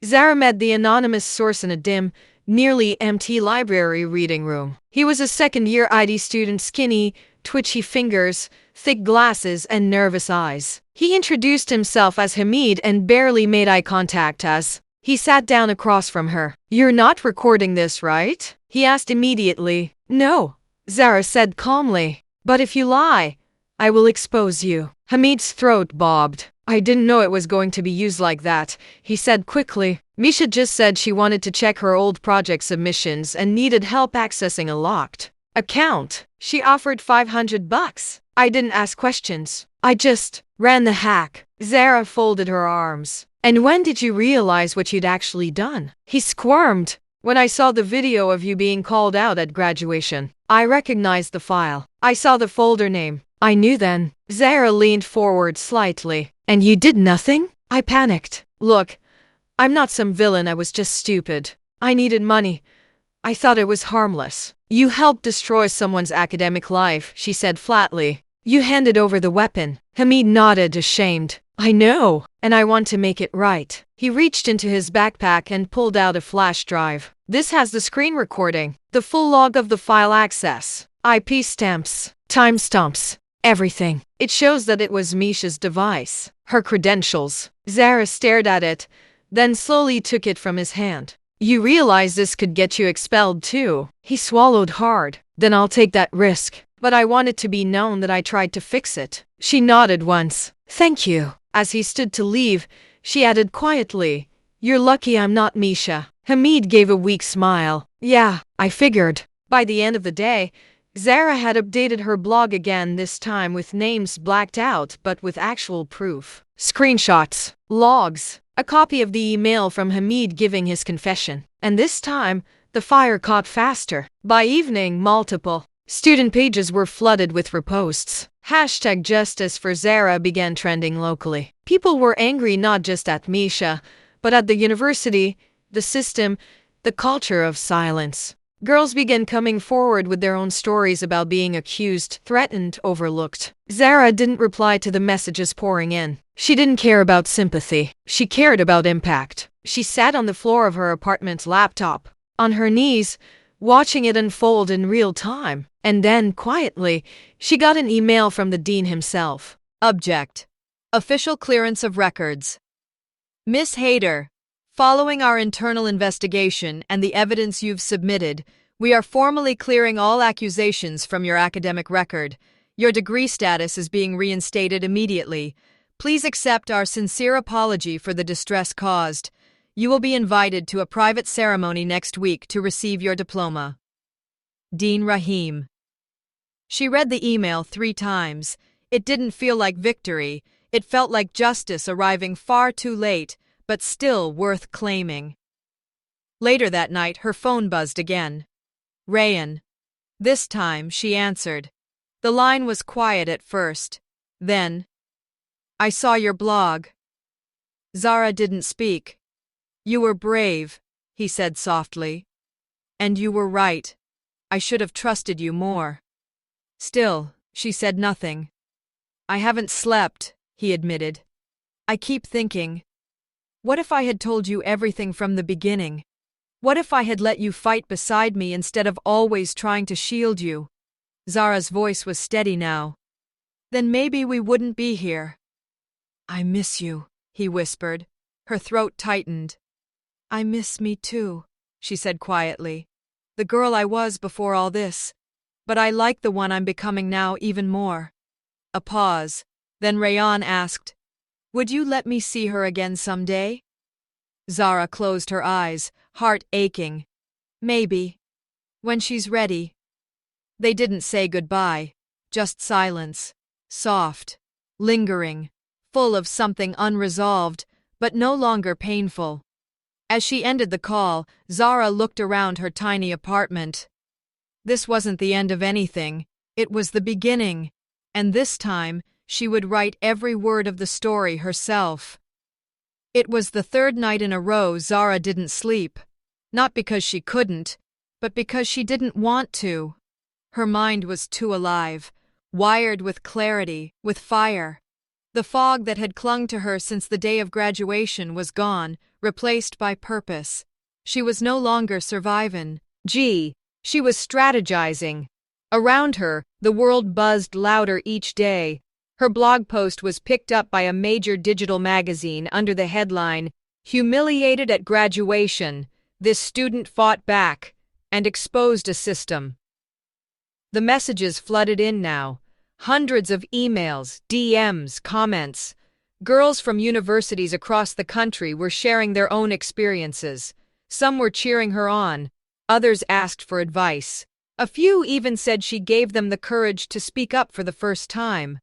Speaker 1: Zara met the anonymous source in a dim, nearly empty library reading room. He was a second-year ID student, skinny, twitchy fingers, thick glasses, and nervous eyes. He introduced himself as Hamid and barely made eye contact as he sat down across from her. "You're not recording this, right?" he asked immediately. "No," Zara said calmly. "But if you lie, I will expose you." Hamid's throat bobbed. "I didn't know it was going to be used like that," he said quickly. "Misha just said she wanted to check her old project submissions and needed help accessing a locked account. She offered $500. I didn't ask questions. I just ran the hack." Zara folded her arms. "And when did you realize what you'd actually done?" He squirmed. "When I saw the video of you being called out at graduation. I recognized the file. I saw the folder name. I knew then." Zara leaned forward slightly. "And you did nothing?" I panicked. "Look, I'm not some villain. I was just stupid. I needed money. I thought it was harmless." "You helped destroy someone's academic life," she said flatly. "You handed over the weapon." Hamid nodded, ashamed. "I know, and I want to make it right." He reached into his backpack and pulled out a flash drive. "This has the screen recording, the full log of the file access, IP stamps, timestamps, everything. It shows that it was Misha's device, her credentials." Zara stared at it, then slowly took it from his hand. "You realize this could get you expelled too?" He swallowed hard. "Then I'll take that risk. But I want it to be known that I tried to fix it." She nodded once. "Thank you." As he stood to leave, she added quietly, "You're lucky I'm not Misha." Hamid gave a weak smile. "Yeah, I figured." By the end of the day, Zara had updated her blog again, this time with names blacked out but with actual proof. Screenshots, logs, a copy of the email from Hamid giving his confession. And this time, the fire caught faster. By evening, multiple student pages were flooded with reposts. Hashtag Justice for Zara began trending locally. People were angry not just at Misha, but at the university, the system, the culture of silence. Girls began coming forward with their own stories about being accused, threatened, overlooked. Zara didn't reply to the messages pouring in. She didn't care about sympathy. She cared about impact. She sat on the floor of her apartment's laptop, on her knees, watching it unfold in real time. And then, quietly, she got an email from the dean himself. Object. Official clearance of records. Miss Hayter, following our internal investigation and the evidence you've submitted, we are formally clearing all accusations from your academic record. Your degree status is being reinstated immediately. Please accept our sincere apology for the distress caused. You will be invited to a private ceremony next week to receive your diploma. Dean Rahim. She read the email 3 times. It didn't feel like victory. It felt like justice arriving far too late, but still worth claiming. Later that night, her phone buzzed again. Rayan. This time, she answered. The line was quiet at first. Then, "I saw your blog." Zara didn't speak. "You were brave," he said softly. And you were right. I should have trusted you more. Still, she said nothing. I haven't slept, he admitted. I keep thinking, what if I had told you everything from the beginning? What if I had let you fight beside me instead of always trying to shield you? Zara's voice was steady now. Then maybe we wouldn't be here. I miss you, he whispered. Her throat tightened. I miss me too, she said quietly. The girl I was before all this. But I like the one I'm becoming now even more. A pause. Then Rayan asked, would you let me see her again someday? Zara closed her eyes, heart aching. Maybe. When she's ready. They didn't say goodbye, just silence. Soft, lingering, full of something unresolved, but no longer painful. As she ended the call, Zara looked around her tiny apartment. This wasn't the end of anything, it was the beginning, and this time, she would write every word of the story herself. It was the third night in a row Zara didn't sleep. Not because she couldn't, but because she didn't want to. Her mind was too alive, wired with clarity, with fire. The fog that had clung to her since the day of graduation was gone, replaced by purpose. She was no longer surviving. She was strategizing. Around her, the world buzzed louder each day. Her blog post was picked up by a major digital magazine under the headline, "Humiliated at Graduation, This Student Fought Back," and exposed a system. The messages flooded in now. Hundreds of emails, DMs, comments. Girls from universities across the country were sharing their own experiences. Some were cheering her on. Others asked for advice. A few even said she gave them the courage to speak up for the first time.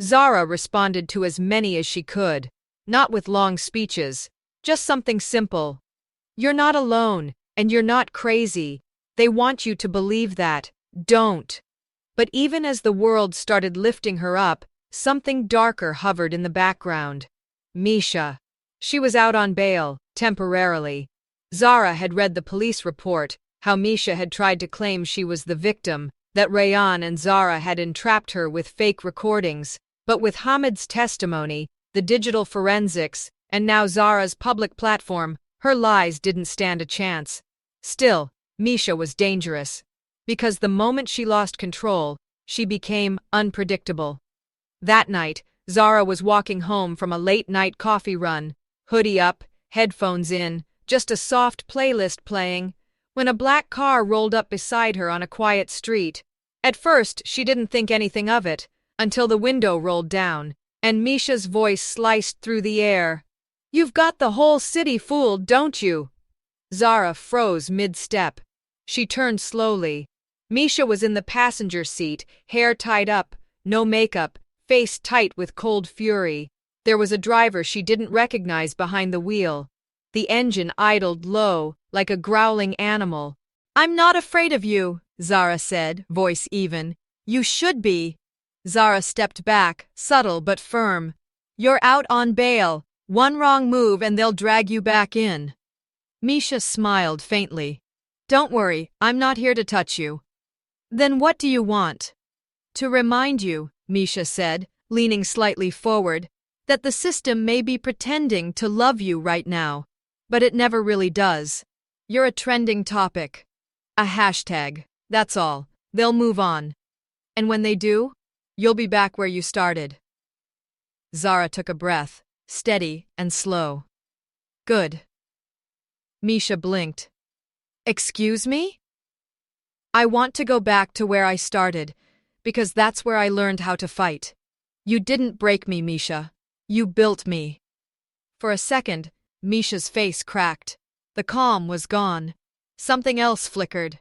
Speaker 1: Zara responded to as many as she could. Not with long speeches. Just something simple. You're not alone, and you're not crazy. They want you to believe that. Don't. But even as the world started lifting her up, something darker hovered in the background. Misha. She was out on bail, temporarily. Zara had read the police report, how Misha had tried to claim she was the victim, that Rayan and Zara had entrapped her with fake recordings, but with Hamid's testimony, the digital forensics, and now Zara's public platform, her lies didn't stand a chance. Still, Misha was dangerous. Because the moment she lost control, she became unpredictable. That night, Zara was walking home from a late-night coffee run, hoodie up, headphones in, just a soft playlist playing, when a black car rolled up beside her on a quiet street. At first, she didn't think anything of it, until the window rolled down, and Misha's voice sliced through the air. "You've got the whole city fooled, don't you?" Zara froze mid-step. She turned slowly. Misha was in the passenger seat, hair tied up, no makeup, face tight with cold fury. There was a driver she didn't recognize behind the wheel. The engine idled low, like a growling animal. "I'm not afraid of you," Zara said, voice even. "You should be." Zara stepped back, subtle but firm. "You're out on bail. One wrong move and they'll drag you back in." Misha smiled faintly. "Don't worry, I'm not here to touch you." "Then what do you want?" "To remind you," Misha said, leaning slightly forward, "that the system may be pretending to love you right now, but it never really does. You're a trending topic. A hashtag, that's all. They'll move on. And when they do, you'll be back where you started." Zara took a breath, steady and slow. "Good." Misha blinked. "Excuse me?" "I want to go back to where I started, because that's where I learned how to fight. You didn't break me, Misha. You built me." For a second, Misha's face cracked. The calm was gone. Something else flickered.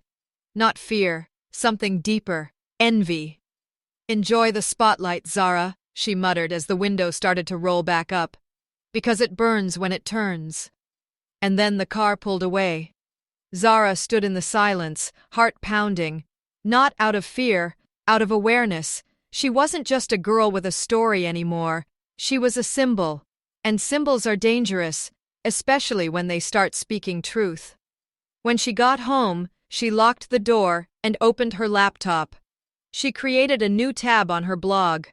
Speaker 1: Not fear, something deeper. Envy. "Enjoy the spotlight, Zara," she muttered as the window started to roll back up. "Because it burns when it turns." And then the car pulled away. Zara stood in the silence, heart pounding. Not out of fear, out of awareness. She wasn't just a girl with a story anymore. She was a symbol. And symbols are dangerous, especially when they start speaking truth. When she got home, She locked the door and opened her laptop. She created a new tab on her blog.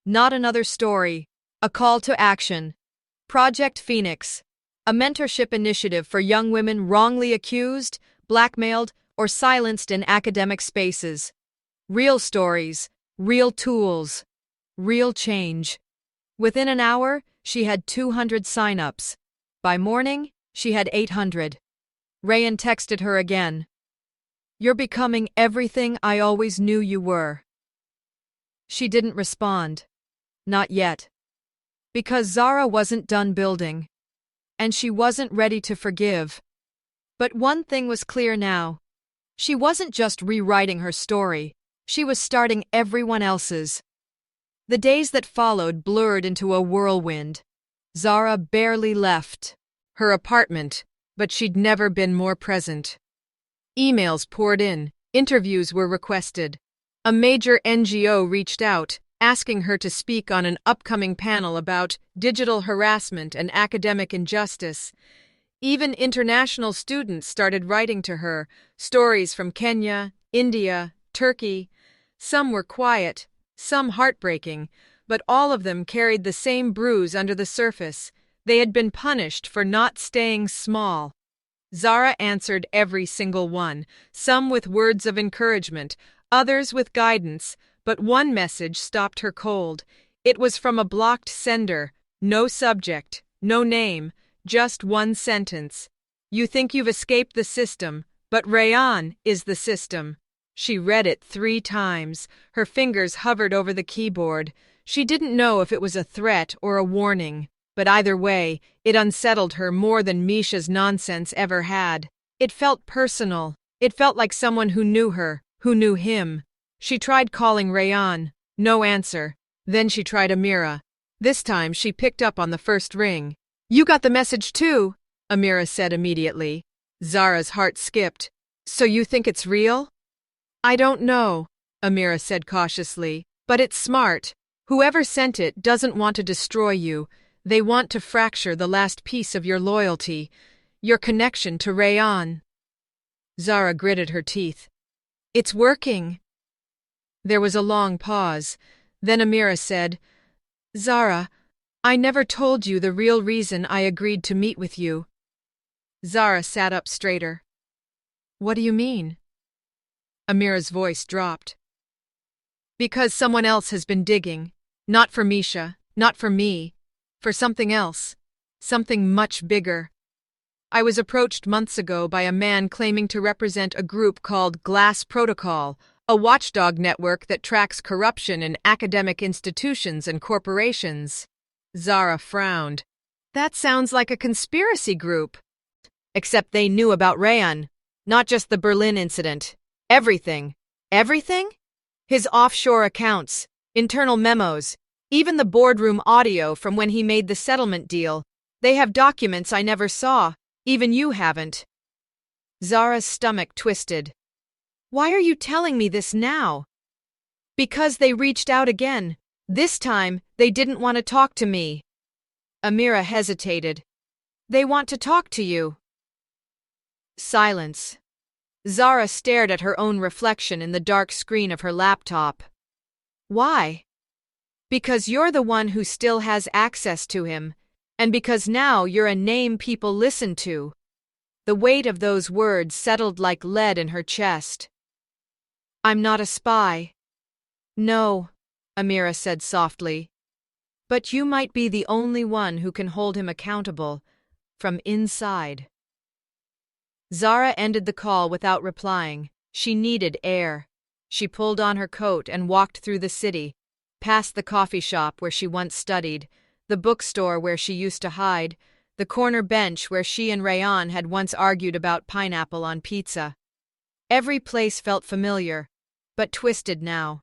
Speaker 1: Not another story. A call to action. Project Phoenix. A mentorship initiative for young women wrongly accused, blackmailed, or silenced in academic spaces. Real stories, real tools, real change. Within an hour, she had 200 signups. By morning, she had 800. Rayan texted her again. "You're becoming everything I always knew you were." She didn't respond. Not yet. Because Zara wasn't done building. And she wasn't ready to forgive. But one thing was clear now. She wasn't just rewriting her story, she was starting everyone else's. The days that followed blurred into a whirlwind. Zara barely left her apartment, but she'd never been more present. Emails poured in, interviews were requested. A major NGO reached out, asking her to speak on an upcoming panel about digital harassment and academic injustice. Even international students started writing to her, stories from Kenya, India, Turkey. Some were quiet, some heartbreaking, but all of them carried the same bruise under the surface. They had been punished for not staying small. Zara answered every single one, some with words of encouragement, others with guidance, but one message stopped her cold. It was from a blocked sender. No subject, no name, just one sentence. "You think you've escaped the system, but Rayan is the system." She read it 3 times. Her fingers hovered over the keyboard. She didn't know if it was a threat or a warning, but either way, it unsettled her more than Misha's nonsense ever had. It felt personal. It felt like someone who knew her, who knew him. She tried calling Rayan. No answer. Then she tried Amira. This time she picked up on the first ring. "You got the message too," Amira said immediately. Zara's heart skipped. "So you think it's real?" "I don't know," Amira said cautiously, "but it's smart. Whoever sent it doesn't want to destroy you. They want to fracture the last piece of your loyalty, your connection to Rayan." Zara gritted her teeth. "It's working." There was a long pause. Then Amira said, "Zara, I never told you the real reason I agreed to meet with you." Zara sat up straighter. "What do you mean?" Amira's voice dropped. "Because someone else has been digging. Not for Misha, not for me. For something else. Something much bigger. I was approached months ago by a man claiming to represent a group called Glass Protocol, a watchdog network that tracks corruption in academic institutions and corporations." Zara frowned. "That sounds like a conspiracy group." "Except they knew about Rayan. Not just the Berlin incident. Everything." "Everything?" "His offshore accounts, internal memos, even the boardroom audio from when he made the settlement deal. They have documents I never saw. Even you haven't." Zara's stomach twisted. "Why are you telling me this now?" "Because they reached out again. This time, they didn't want to talk to me." Amira hesitated. "They want to talk to you." Silence. Zara stared at her own reflection in the dark screen of her laptop. "Why?" "Because you're the one who still has access to him, and because now you're a name people listen to." The weight of those words settled like lead in her chest. "I'm not a spy." "No," Amira said softly. "But you might be the only one who can hold him accountable, from inside." Zara ended the call without replying. She needed air. She pulled on her coat and walked through the city, past the coffee shop where she once studied, the bookstore where she used to hide, the corner bench where she and Rayan had once argued about pineapple on pizza. Every place felt familiar, but twisted now.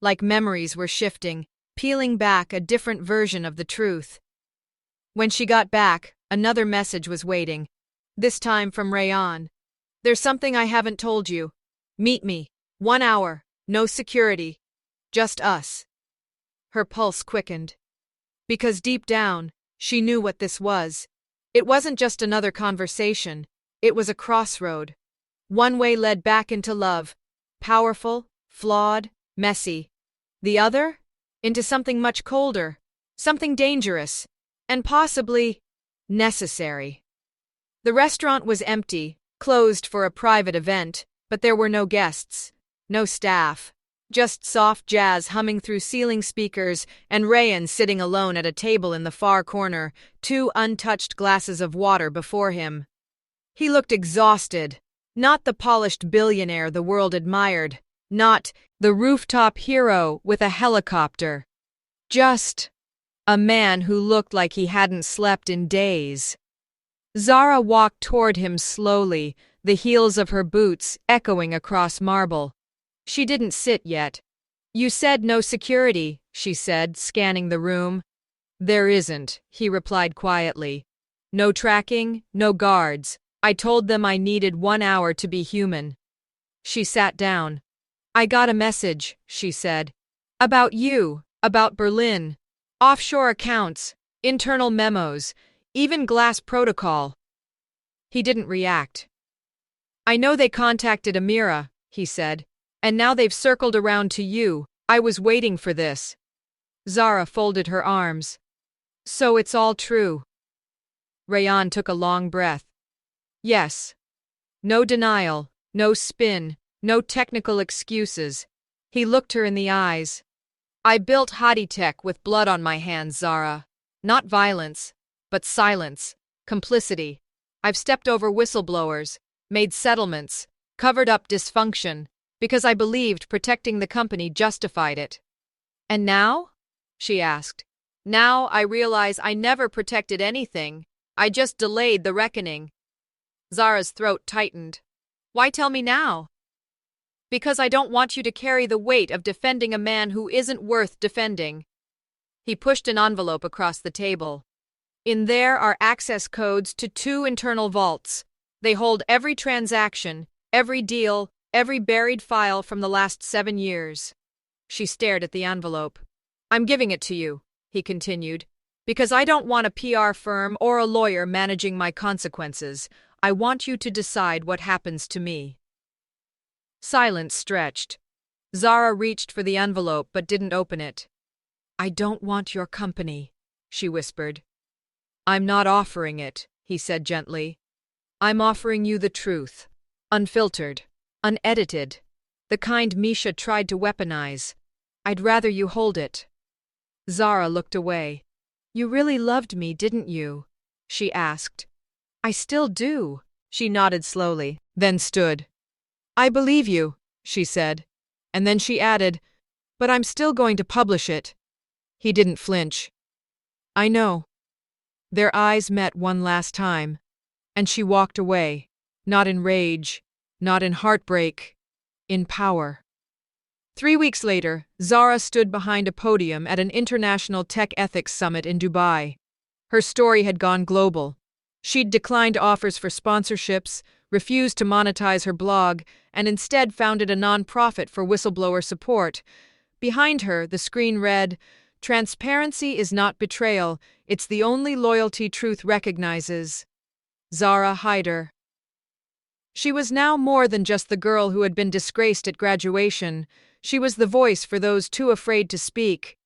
Speaker 1: Like memories were shifting, peeling back a different version of the truth. When she got back, another message was waiting. This time from Rayan. "There's something I haven't told you. Meet me. 1 hour. No security. Just us." Her pulse quickened. Because deep down, she knew what this was. It wasn't just another conversation. It was a crossroad. One way led back into love, powerful, flawed, messy. The other? Into something much colder, something dangerous, and possibly necessary. The restaurant was empty, closed for a private event, but there were no guests, no staff. Just soft jazz humming through ceiling speakers and Rayan sitting alone at a table in the far corner, two untouched glasses of water before him. He looked exhausted, not the polished billionaire the world admired, not the rooftop hero with a helicopter. Just a man who looked like he hadn't slept in days. Zara walked toward him slowly, the heels of her boots echoing across marble. She didn't sit yet. "You said no security," she said, scanning the room. "There isn't," he replied quietly. "No tracking, no guards. I told them I needed 1 hour to be human." She sat down. "I got a message," she said. "About you, about Berlin. Offshore accounts, internal memos, even glass protocol." He didn't react. "I know they contacted Amira," he said. "And now they've circled around to you. I was waiting for this." Zara folded her arms. "So it's all true." Rayan took a long breath. "Yes." No denial, no spin, no technical excuses. He looked her in the eyes. "I built Haditech with blood on my hands, Zara. Not violence, but silence, complicity. I've stepped over whistleblowers, made settlements, covered up dysfunction, because I believed protecting the company justified it." "And now?" she asked. "Now I realize I never protected anything. I just delayed the reckoning." Zara's throat tightened. "Why tell me now?" "Because I don't want you to carry the weight of defending a man who isn't worth defending." He pushed an envelope across the table. "In there are access codes to 2 internal vaults. They hold every transaction, every deal, every buried file from the last 7 years. She stared at the envelope. "I'm giving it to you," he continued, "because I don't want a PR firm or a lawyer managing my consequences. I want you to decide what happens to me." Silence stretched. Zara reached for the envelope but didn't open it. "I don't want your company," she whispered. "I'm not offering it," he said gently. "I'm offering you the truth. Unfiltered. Unedited. The kind Misha tried to weaponize. I'd rather you hold it." Zara looked away. "You really loved me, didn't you?" she asked. "I still do." She nodded slowly, then stood. "I believe you," she said. And then she added, "But I'm still going to publish it." He didn't flinch. "I know." Their eyes met one last time, and she walked away, not in rage, not in heartbreak, in power. 3 weeks later, Zara stood behind a podium at an international tech ethics summit in Dubai. Her story had gone global. She'd declined offers for sponsorships, refused to monetize her blog, and instead founded a nonprofit for whistleblower support. Behind her, the screen read, "Transparency is not betrayal, it's the only loyalty truth recognizes. Zara Haider." She was now more than just the girl who had been disgraced at graduation. She was the voice for those too afraid to speak.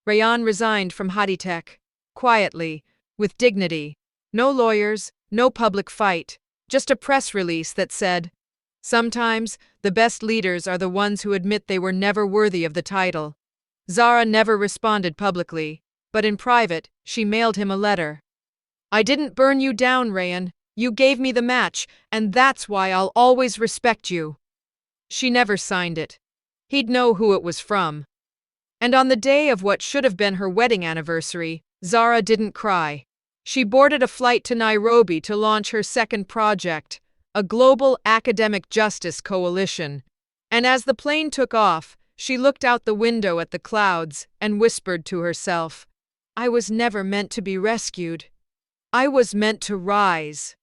Speaker 1: Rayan resigned from Haditech, quietly, with dignity. No lawyers, no public fight, just a press release that said, "Sometimes, the best leaders are the ones who admit they were never worthy of the title." Zara never responded publicly, but in private, she mailed him a letter. "I didn't burn you down, Rayan. You gave me the match, and that's why I'll always respect you." She never signed it. He'd know who it was from. And on the day of what should have been her wedding anniversary, Zara didn't cry. She boarded a flight to Nairobi to launch her second project, a global academic justice coalition. And as the plane took off, she looked out the window at the clouds and whispered to herself, "I was never meant to be rescued. I was meant to rise."